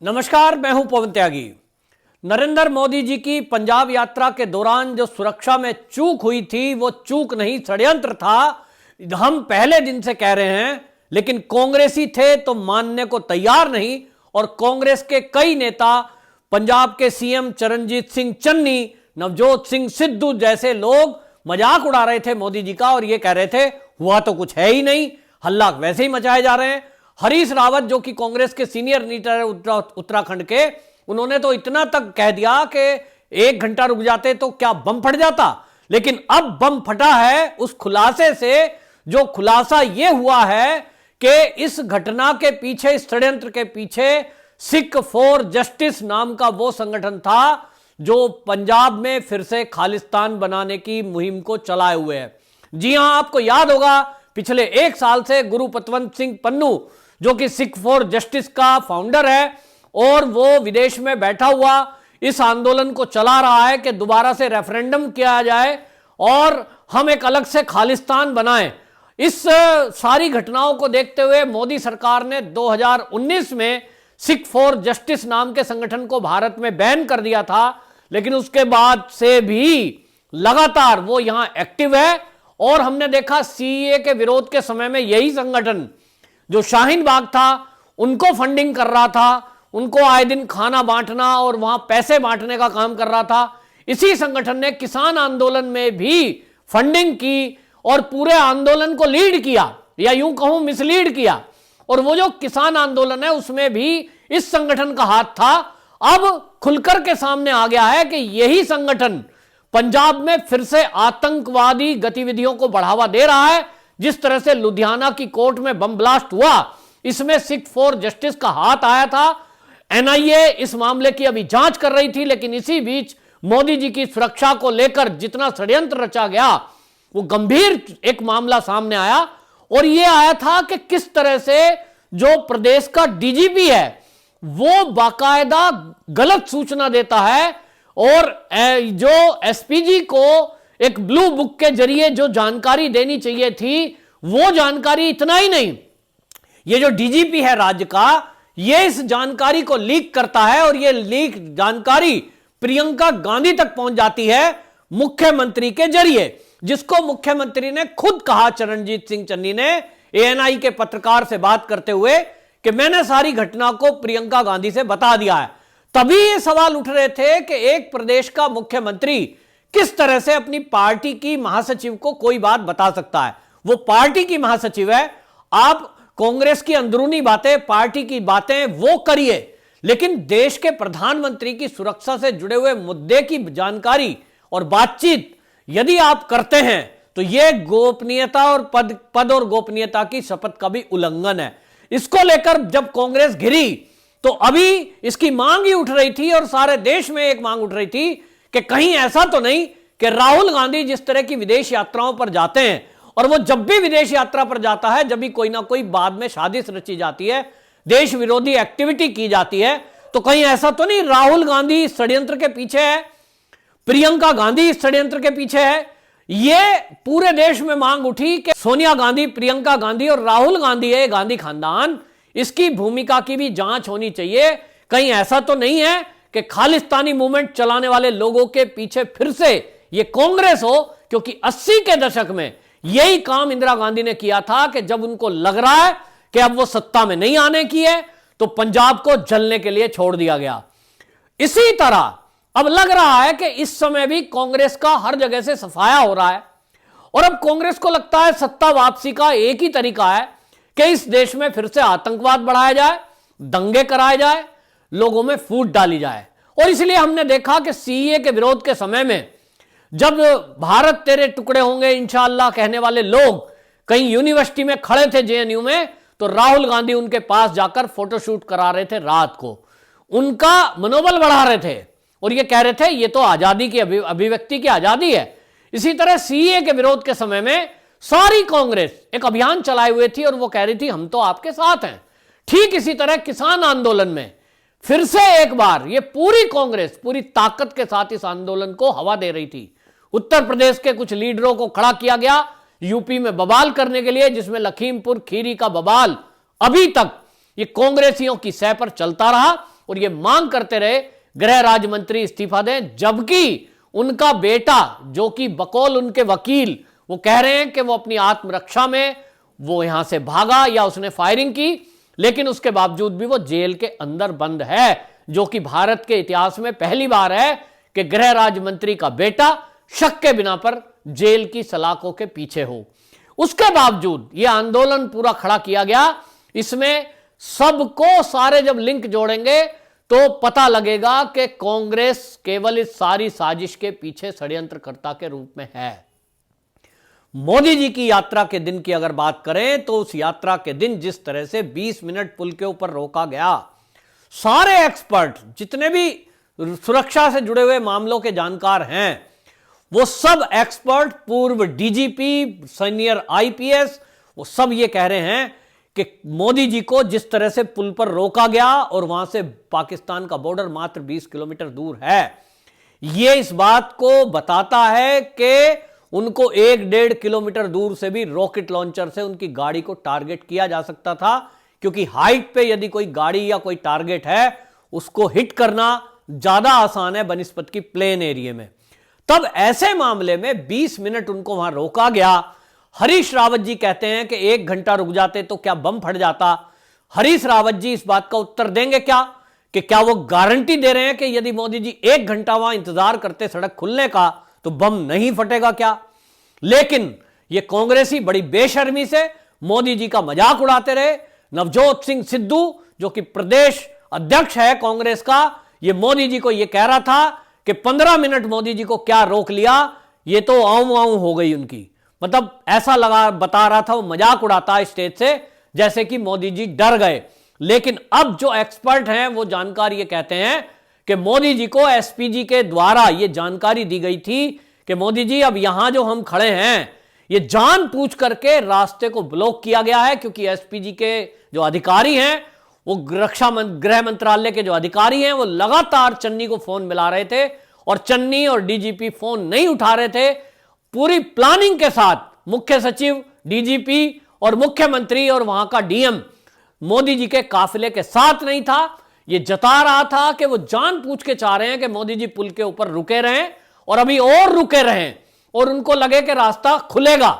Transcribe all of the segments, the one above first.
नमस्कार, मैं हूं पवन त्यागी। नरेंद्र मोदी जी की पंजाब यात्रा के दौरान जो सुरक्षा में चूक हुई थी, वो चूक नहीं, षड्यंत्र था। हम पहले दिन से कह रहे हैं, लेकिन कांग्रेसी थे तो मानने को तैयार नहीं। और कांग्रेस के कई नेता, पंजाब के सीएम चरणजीत सिंह चन्नी, नवजोत सिंह सिद्धू जैसे लोग मजाक उड़ा रहे थे मोदी जी का और ये कह रहे थे हुआ तो कुछ है ही नहीं, हल्ला वैसे ही मचाए जा रहे हैं। हरीश रावत जो कि कांग्रेस के सीनियर लीडर है उत्तराखंड के, उन्होंने तो इतना तक कह दिया कि 1 घंटा रुक जाते तो क्या बम फट जाता। लेकिन अब बम फटा है उस खुलासे से। जो खुलासा यह हुआ है कि इस घटना के पीछे, इस षड्यंत्र के पीछे सिख फॉर जस्टिस नाम का वो संगठन था जो पंजाब में फिर से खालिस्तान बनाने की मुहिम को चलाए हुए है। जी हां, आपको याद होगा पिछले 1 साल से गुरु पतवंत सिंह पन्नू जो कि सिख फॉर जस्टिस का फाउंडर है और वो विदेश में बैठा हुआ इस आंदोलन को चला रहा है कि दोबारा से रेफरेंडम किया जाए और हम एक अलग से खालिस्तान बनाएं। इस सारी घटनाओं को देखते हुए मोदी सरकार ने 2019 में सिख फॉर जस्टिस नाम के संगठन को भारत में बैन कर दिया था, लेकिन उसके बाद से भी लगातार वो यहां एक्टिव है। और हमने देखा सीएए के विरोध के समय में यही संगठन जो शाहीन बाग था उनको फंडिंग कर रहा था, उनको आए दिन खाना बांटना और वहां पैसे बांटने का काम कर रहा था। इसी संगठन ने किसान आंदोलन में भी फंडिंग की और पूरे आंदोलन को लीड किया, या यूं कहूं मिसलीड किया। और वो जो किसान आंदोलन है उसमें भी इस संगठन का हाथ था। अब खुलकर के सामने आ गया है कि यही संगठन पंजाब में फिर से आतंकवादी गतिविधियों को बढ़ावा दे रहा है। जिस तरह से लुधियाना की कोर्ट में बम ब्लास्ट हुआ, इसमें सिख फॉर जस्टिस का हाथ आया था। एनआईए इस मामले की अभी जांच कर रही थी, लेकिन इसी बीच मोदी जी की सुरक्षा को लेकर जितना षड्यंत्र रचा गया वो गंभीर एक मामला सामने आया। और यह आया था कि किस तरह से जो प्रदेश का डीजीपी है वो बाकायदा गलत सूचना देता है और जो एसपीजी को एक ब्लू बुक के जरिए जो जानकारी देनी चाहिए थी वो जानकारी, इतना ही नहीं, ये जो डीजीपी है राज्य का, ये इस जानकारी को लीक करता है और ये लीक जानकारी प्रियंका गांधी तक पहुंच जाती है मुख्यमंत्री के जरिए, जिसको मुख्यमंत्री ने खुद कहा, चरणजीत सिंह चन्नी ने एएनआई के पत्रकार से बात करते हुए, कि मैंने सारी घटना को प्रियंका गांधी से बता दिया है। तभी ये सवाल उठ रहे थे कि एक प्रदेश का मुख्यमंत्री किस तरह से अपनी पार्टी की महासचिव को कोई बात बता सकता है। वो पार्टी की महासचिव है। आप कांग्रेस की अंदरूनी बातें, पार्टी की बातें वो करिए, लेकिन देश के प्रधानमंत्री की सुरक्षा से जुड़े हुए मुद्दे की जानकारी और बातचीत यदि आप करते हैं तो यह गोपनीयता और पद और गोपनीयता की शपथ का भी उल्लंघन है। इसको लेकर जब कांग्रेस घिरी तो अभी इसकी मांग ही उठ रही थी और सारे देश में एक मांग उठ रही थी कि कहीं ऐसा तो नहीं कि राहुल गांधी जिस तरह की विदेश यात्राओं पर जाते हैं, और वो जब भी विदेश यात्रा पर जाता है, जब भी कोई ना कोई बाद में साजिश रची जाती है, देश विरोधी एक्टिविटी की जाती है, तो कहीं ऐसा तो नहीं राहुल गांधी इस षड्यंत्र के पीछे है, प्रियंका गांधी इस षड्यंत्र के पीछे है। ये पूरे देश में मांग उठी कि सोनिया गांधी, प्रियंका गांधी और राहुल गांधी है गांधी खानदान, इसकी भूमिका की भी जांच होनी चाहिए। कहीं ऐसा तो नहीं है कि खालिस्तानी मूवमेंट चलाने वाले लोगों के पीछे फिर से ये कांग्रेस हो, क्योंकि 80 के दशक में यही काम इंदिरा गांधी ने किया था कि जब उनको लग रहा है कि अब वो सत्ता में नहीं आने की है तो पंजाब को जलने के लिए छोड़ दिया गया। इसी तरह अब लग रहा है कि इस समय भी कांग्रेस का हर जगह से सफाया हो रहा है और अब कांग्रेस को लगता है सत्ता वापसी का एक ही तरीका है कि इस देश में फिर से आतंकवाद बढ़ाया जाए, दंगे कराए जाए, लोगों में फूट डाली जाए। और इसलिए हमने देखा कि सीएए के विरोध के समय में जब भारत तेरे टुकड़े होंगे इंशाअल्लाह कहने वाले लोग कहीं यूनिवर्सिटी में खड़े थे जेएनयू में, तो राहुल गांधी उनके पास जाकर फोटोशूट करा रहे थे, रात को उनका मनोबल बढ़ा रहे थे और ये कह रहे थे ये तो आजादी की अभिव्यक्ति की आजादी है। इसी तरह सीएए के विरोध के समय में सारी कांग्रेस एक अभियान चलाए हुए थी और वो कह रही थी हम तो आपके साथ हैं। ठीक इसी तरह किसान आंदोलन में फिर से एक बार ये पूरी कांग्रेस पूरी ताकत के साथ इस आंदोलन को हवा दे रही थी। उत्तर प्रदेश के कुछ लीडरों को खड़ा किया गया यूपी में बवाल करने के लिए, जिसमें लखीमपुर खीरी का बवाल अभी तक ये कांग्रेसियों की सह पर चलता रहा और ये मांग करते रहे गृह राज्य मंत्री इस्तीफा दें, जबकि उनका बेटा जो कि बकौल उनके वकील वो कह रहे हैं कि वो अपनी आत्मरक्षा में वो यहां से भागा या उसने फायरिंग की, लेकिन उसके बावजूद भी वो जेल के अंदर बंद है, जो कि भारत के इतिहास में पहली बार है कि गृह राज्य मंत्री का बेटा शक के बिना पर जेल की सलाखों के पीछे हो। उसके बावजूद यह आंदोलन पूरा खड़ा किया गया। इसमें सबको सारे जब लिंक जोड़ेंगे तो पता लगेगा कि कांग्रेस केवल इस सारी साजिश के पीछे षड्यंत्रकर्ता के रूप में है। मोदी जी की यात्रा के दिन की अगर बात करें तो उस यात्रा के दिन जिस तरह से 20 मिनट पुल के ऊपर रोका गया, सारे एक्सपर्ट जितने भी सुरक्षा से जुड़े हुए मामलों के जानकार हैं, वो सब एक्सपर्ट, पूर्व डीजीपी, सीनियर आईपीएस, वो सब ये कह रहे हैं कि मोदी जी को जिस तरह से पुल पर रोका गया और वहां से पाकिस्तान का बॉर्डर मात्र 20 किलोमीटर दूर है, ये इस बात को बताता है कि उनको 1-1.5 किलोमीटर दूर से भी रॉकेट लॉन्चर से उनकी गाड़ी को टारगेट किया जा सकता था, क्योंकि हाइट पे यदि कोई गाड़ी या कोई टारगेट है उसको हिट करना ज्यादा आसान है बनिस्पत की प्लेन एरिया में। तब ऐसे मामले में 20 मिनट उनको वहां रोका गया। हरीश रावत जी कहते हैं कि 1 घंटा रुक जाते तो क्या बम फट जाता। हरीश रावत जी इस बात का उत्तर देंगे क्या कि क्या वो गारंटी दे रहे हैं कि यदि मोदी जी 1 घंटा वहां इंतजार करते सड़क खुलने का तो बम नहीं फटेगा क्या? लेकिन ये कांग्रेसी बड़ी बेशर्मी से मोदी जी का मजाक उड़ाते रहे। नवजोत सिंह सिद्धू जो कि प्रदेश अध्यक्ष है कांग्रेस का, ये मोदी जी को ये कह रहा था कि 15 मिनट मोदी जी को क्या रोक लिया, ये तो आऊं आऊं हो गई उनकी। मतलब ऐसा लगा, बता रहा था वो मजाक उड़ाता स्टेज से जैसे कि मोदी जी डर गए। लेकिन अब जो एक्सपर्ट हैं वो जानकार ये कहते हैं कि मोदी जी को एसपीजी के द्वारा ये जानकारी दी गई थी कि मोदी जी अब यहां जो हम खड़े हैं ये जानबूझ करके रास्ते को ब्लॉक किया गया है, क्योंकि एसपीजी के जो अधिकारी हैं वो गृह मंत्रालय के जो अधिकारी हैं वो लगातार चन्नी को फोन मिला रहे थे और चन्नी और डीजीपी फोन नहीं उठा रहे थे। पूरी प्लानिंग के साथ मुख्य सचिव, डीजीपी और मुख्यमंत्री और वहां का डीएम मोदी जी के काफिले के साथ नहीं था। ये जता रहा था कि वो जानबूझ के चाह रहे हैं कि मोदी जी पुल के ऊपर रुके रहें और अभी और रुके रहें और उनको लगे कि रास्ता खुलेगा।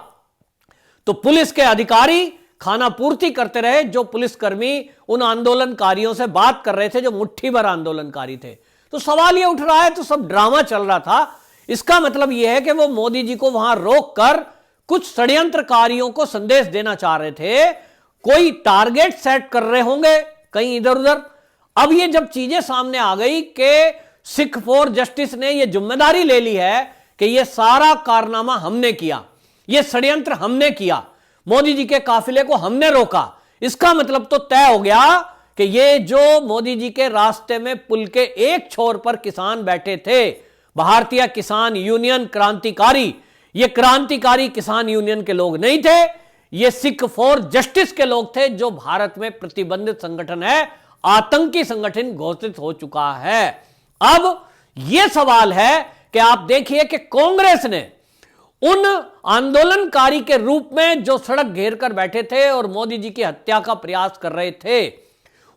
तो पुलिस के अधिकारी खाना पूर्ति करते रहे, जो पुलिसकर्मी उन आंदोलनकारियों से बात कर रहे थे जो मुट्ठी भर आंदोलनकारी थे। तो सवाल यह उठ रहा है, तो सब ड्रामा चल रहा था। इसका मतलब यह है कि वो मोदी जी को वहां रोककर कुछ षड्यंत्रकारियों को संदेश देना चाह रहे थे, कोई टारगेट सेट कर रहे होंगे कहीं इधर उधर। अब ये जब चीजें सामने आ गई कि सिख फॉर जस्टिस ने यह जिम्मेदारी ले ली है कि यह सारा कारनामा हमने किया, यह षड्यंत्र हमने किया, मोदी जी के काफिले को हमने रोका, इसका मतलब तो तय हो गया कि ये जो मोदी जी के रास्ते में पुल के एक छोर पर किसान बैठे थे, भारतीय किसान यूनियन क्रांतिकारी, ये क्रांतिकारी किसान यूनियन के लोग नहीं थे, ये सिख फॉर जस्टिस के लोग थे, जो भारत में प्रतिबंधित संगठन है, आतंकी संगठन घोषित हो चुका है। अब यह सवाल है कि आप देखिए कि कांग्रेस ने उन आंदोलनकारी के रूप में जो सड़क घेर कर बैठे थे और मोदी जी की हत्या का प्रयास कर रहे थे,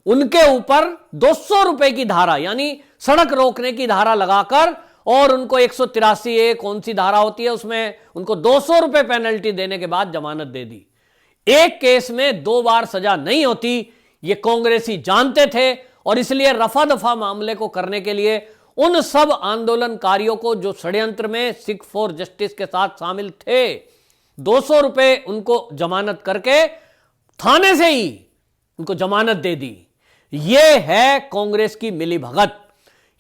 उनके ऊपर 200 रुपए की धारा यानी सड़क रोकने की धारा लगाकर और उनको 183A कौन सी धारा होती है उसमें उनको 200 रुपए पेनल्टी देने के बाद जमानत दे दी। एक केस में 2 बार सजा नहीं होती, ये कांग्रेसी जानते थे और इसलिए रफा दफा मामले को करने के लिए उन सब आंदोलनकारियों को जो षड्यंत्र में सिख फॉर जस्टिस के साथ शामिल थे, 200 रुपए उनको जमानत करके थाने से ही उनको जमानत दे दी। यह है कांग्रेस की मिलीभगत,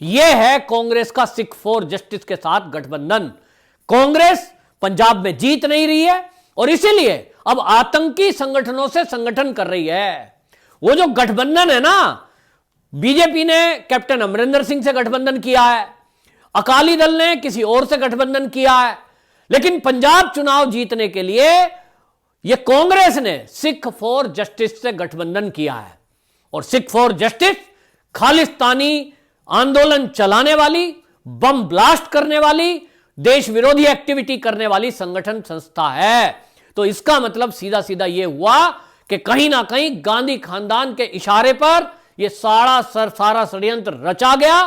यह है कांग्रेस का सिख फॉर जस्टिस के साथ गठबंधन। कांग्रेस पंजाब में जीत नहीं रही है और इसीलिए अब आतंकी संगठनों से संगठन कर रही है। वो जो गठबंधन है ना, बीजेपी ने कैप्टन अमरिंदर सिंह से गठबंधन किया है, अकाली दल ने किसी और से गठबंधन किया है, लेकिन पंजाब चुनाव जीतने के लिए यह कांग्रेस ने सिख फॉर जस्टिस से गठबंधन किया है। और सिख फॉर जस्टिस खालिस्तानी आंदोलन चलाने वाली, बम ब्लास्ट करने वाली, देश विरोधी एक्टिविटी करने वाली संगठन संस्था है। तो इसका मतलब सीधा सीधा यह हुआ कि कहीं ना कहीं गांधी खानदान के इशारे पर ये सारा षड्यंत्र रचा गया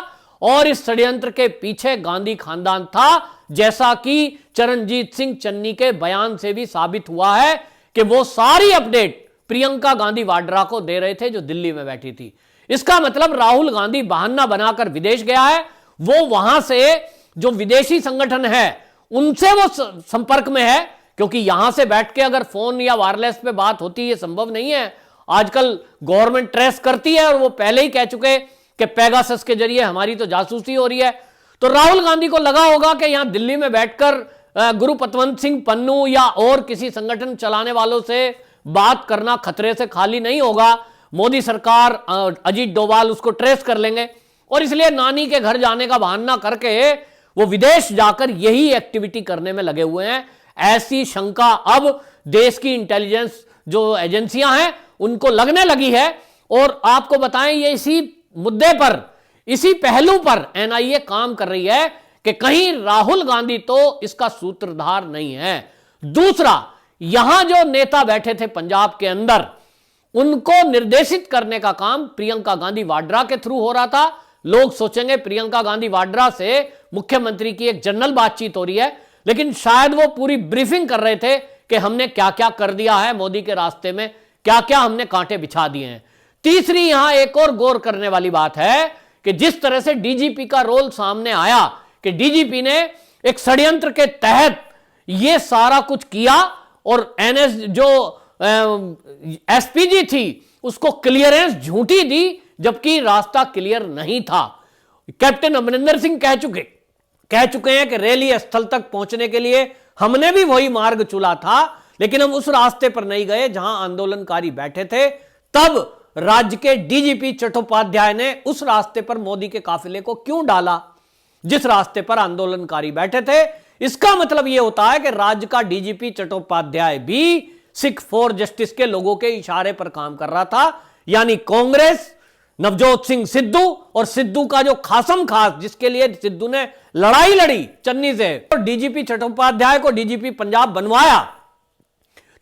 और इस षड्यंत्र के पीछे गांधी खानदान था, जैसा कि चरणजीत सिंह चन्नी के बयान से भी साबित हुआ है कि वो सारी अपडेट प्रियंका गांधी वाड्रा को दे रहे थे जो दिल्ली में बैठी थी। इसका मतलब राहुल गांधी बहाना बनाकर विदेश गया है, वो वहां से जो विदेशी संगठन है उनसे वो संपर्क में है, क्योंकि यहां से बैठ के अगर फोन या वायरलेस पे बात होती है संभव नहीं है। आजकल गवर्नमेंट ट्रेस करती है और वो पहले ही कह चुके कि पेगासस के जरिए हमारी तो जासूसी हो रही है। तो राहुल गांधी को लगा होगा कि यहां दिल्ली में बैठकर गुरु पतवंत सिंह पन्नू या और किसी संगठन चलाने वालों से बात करना खतरे से खाली नहीं होगा। मोदी सरकार, अजीत डोभाल उसको ट्रेस कर लेंगे और इसलिए नानी के घर जाने का बहाना करके वो विदेश जाकर यही एक्टिविटी करने में लगे हुए हैं। ऐसी शंका अब देश की इंटेलिजेंस जो एजेंसियां हैं उनको लगने लगी है। और आपको बताएं, ये इसी मुद्दे पर, इसी पहलू पर एनआईए काम कर रही है कि कहीं राहुल गांधी तो इसका सूत्रधार नहीं है। दूसरा, यहां जो नेता बैठे थे पंजाब के अंदर, उनको निर्देशित करने का काम प्रियंका गांधी वाड्रा के थ्रू हो रहा था। लोग सोचेंगे प्रियंका गांधी वाड्रा से मुख्यमंत्री की एक जनरल बातचीत हो रही है, लेकिन शायद वो पूरी ब्रीफिंग कर रहे थे कि हमने क्या क्या कर दिया है मोदी के रास्ते में, क्या क्या हमने कांटे बिछा दिए हैं। तीसरी यहां एक और गौर करने वाली बात है कि जिस तरह से डीजीपी का रोल सामने आया कि डीजीपी ने एक षड्यंत्र के तहत यह सारा कुछ किया और एनएस जो एसपीजी थी उसको क्लियरेंस झूठी दी, जबकि रास्ता क्लियर नहीं था। कैप्टन अमरिंदर सिंह कह चुके हैं कि रैली स्थल तक पहुंचने के लिए हमने भी वही मार्ग चुना था, लेकिन हम उस रास्ते पर नहीं गए जहां आंदोलनकारी बैठे थे। तब राज्य के डीजीपी चट्टोपाध्याय ने उस रास्ते पर मोदी के काफिले को क्यों डाला जिस रास्ते पर आंदोलनकारी बैठे थे। इसका मतलब यह होता है कि राज्य का डीजीपी चट्टोपाध्याय भी सिख फॉर जस्टिस के लोगों के इशारे पर काम कर रहा था, यानी कांग्रेस, नवजोत सिंह सिद्धू और सिद्धू का जो खासम खास, जिसके लिए सिद्धू ने लड़ाई लड़ी चन्नी से और डीजीपी चट्टोपाध्याय को डीजीपी पंजाब बनवाया,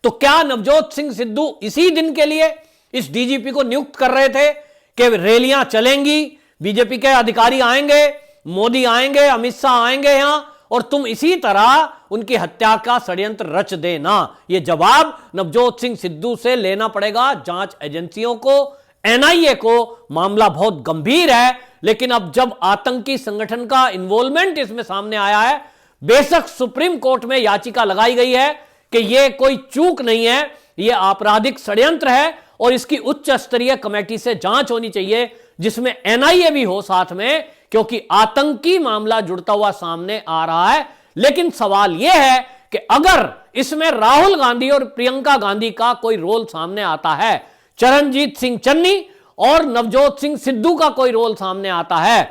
तो क्या नवजोत सिंह सिद्धू इसी दिन के लिए इस डीजीपी को नियुक्त कर रहे थे कि रैलियां चलेंगी, बीजेपी के अधिकारी आएंगे, मोदी आएंगे, अमित शाह आएंगे यहां और तुम इसी तरह उनकी हत्या का षड्यंत्र रच देना। यह जवाब नवजोत सिंह सिद्धू से लेना पड़ेगा जांच एजेंसियों को, एनआईए को। मामला बहुत गंभीर है, लेकिन अब जब आतंकी संगठन का इन्वॉल्वमेंट इसमें सामने आया है, बेशक सुप्रीम कोर्ट में याचिका लगाई गई है कि यह कोई चूक नहीं है, यह आपराधिक षड्यंत्र है और इसकी उच्च स्तरीय कमेटी से जांच होनी चाहिए जिसमें एनआईए भी हो साथ में, क्योंकि आतंकी मामला जुड़ता हुआ सामने आ रहा है। लेकिन सवाल यह है कि अगर इसमें राहुल गांधी और प्रियंका गांधी का कोई रोल सामने आता है, चरणजीत सिंह चन्नी और नवजोत सिंह सिद्धू का कोई रोल सामने आता है,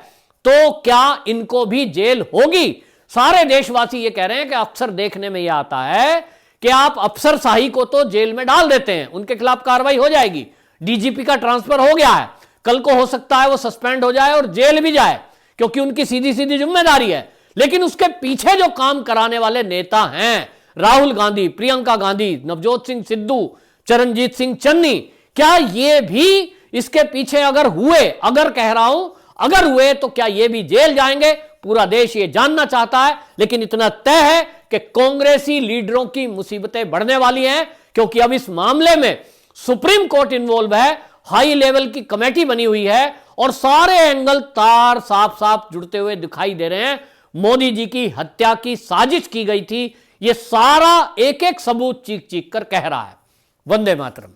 तो क्या इनको भी जेल होगी? सारे देशवासी ये कह रहे हैं कि अक्सर देखने में यह आता है कि आप अफसरशाही को तो जेल में डाल देते हैं, उनके खिलाफ कार्रवाई हो जाएगी, डीजीपी का ट्रांसफर हो गया है, कल को हो सकता है वो सस्पेंड हो जाए और जेल भी जाए, क्योंकि उनकी सीधी सीधी जिम्मेदारी है। लेकिन उसके पीछे जो काम कराने वाले नेता हैं, राहुल गांधी, प्रियंका गांधी, नवजोत सिंह सिद्धू, चरणजीत सिंह चन्नी, क्या ये भी इसके पीछे अगर कह रहा हूं अगर हुए तो क्या ये भी जेल जाएंगे? पूरा देश ये जानना चाहता है। लेकिन इतना तय है कि कांग्रेसी लीडरों की मुसीबतें बढ़ने वाली हैं, क्योंकि अब इस मामले में सुप्रीम कोर्ट इन्वॉल्व है, हाई लेवल की कमेटी बनी हुई है और सारे एंगल तार साफ साफ जुड़ते हुए दिखाई दे रहे हैं। मोदी जी की हत्या की साजिश की गई थी, यह सारा एक एक सबूत चीख चीख कर कह रहा है। वंदे मातरम।